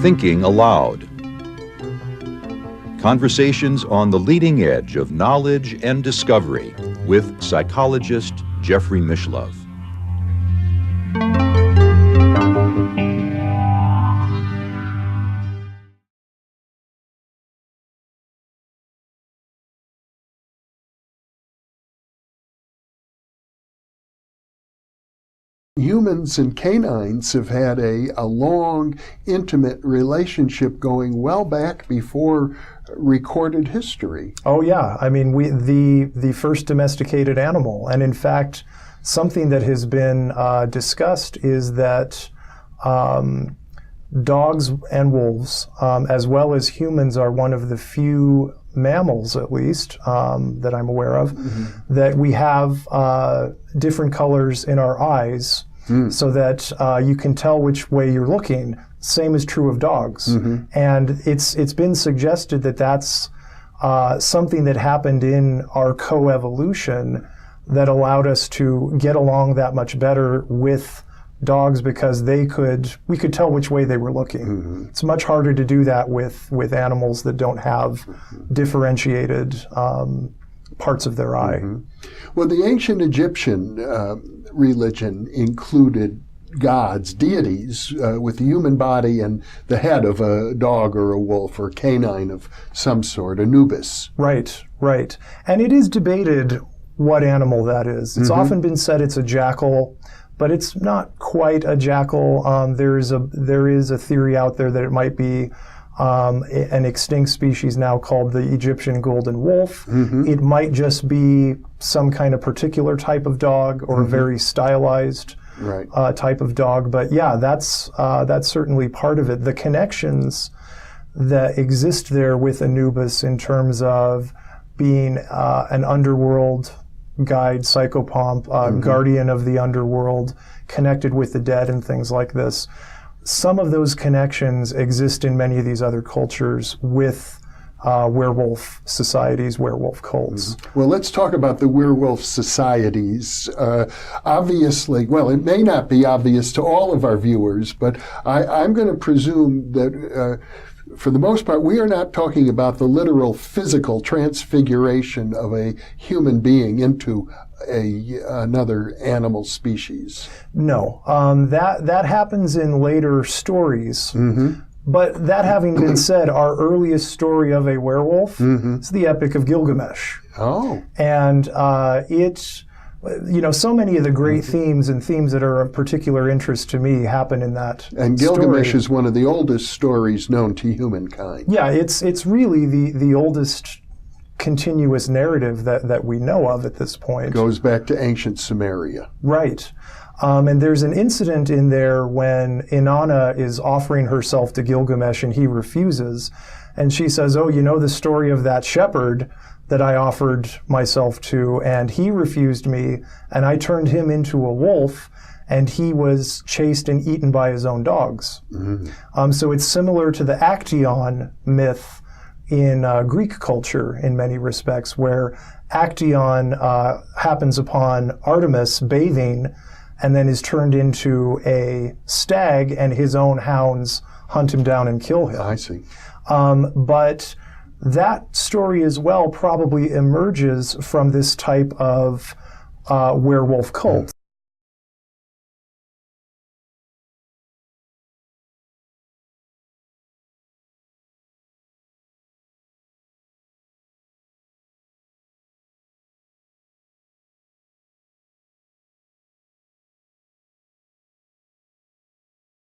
Thinking Aloud. Conversations on the leading edge of knowledge and discovery with psychologist Jeffrey Mishlove. Humans and canines have had a long, intimate relationship going well back before recorded history. Oh yeah, I mean, the first domesticated animal, and in fact, something that has been discussed is that dogs and wolves, as well as humans, are one of the few mammals, at least, that I'm aware of, that we have different colors in our eyes so that you can tell which way you're looking. Same is true of dogs. And it's been suggested that that's something that happened in our coevolution that allowed us to get along that much better with dogs because we could tell which way they were looking. It's much harder to do that with animals that don't have differentiated parts of their eye. Well, the ancient Egyptian religion included gods, deities, with the human body and the head of a dog or a wolf or canine of some sort, Anubis. Right. And it is debated what animal that is. It's often been said it's a jackal, but it's not quite a jackal. There is a theory out there that it might be an extinct species now called the Egyptian golden wolf. It might just be some kind of particular type of dog or a very stylized type of dog. But yeah, that's certainly part of it. The connections that exist there with Anubis in terms of being an underworld guide, psychopomp, guardian of the underworld, connected with the dead and things like this. Some of those connections exist in many of these other cultures with werewolf societies, werewolf cults. Well, let's talk about the werewolf societies. Obviously, well, it may not be obvious to all of our viewers, but I'm going to presume that for the most part, we are not talking about the literal physical transfiguration of a human being into another animal species. No, that happens in later stories. But that having been said, our earliest story of a werewolf is the Epic of Gilgamesh. Oh. And so many of the great themes and themes that are of particular interest to me happen in that And Gilgamesh is one of the oldest stories known to humankind. Yeah, it's really the oldest continuous narrative that we know of at this point. Goes back to ancient Sumeria. Right. And there's an incident in there when Inanna is offering herself to Gilgamesh and he refuses. And she says, oh, you know the story of that shepherd that I offered myself to, and he refused me, and I turned him into a wolf, and he was chased and eaten by his own dogs. So it's similar to the Actaeon myth in Greek culture in many respects, where Actaeon happens upon Artemis bathing and then is turned into a stag, and his own hounds hunt him down and kill him. I see. But that story as well probably emerges from this type of werewolf cult.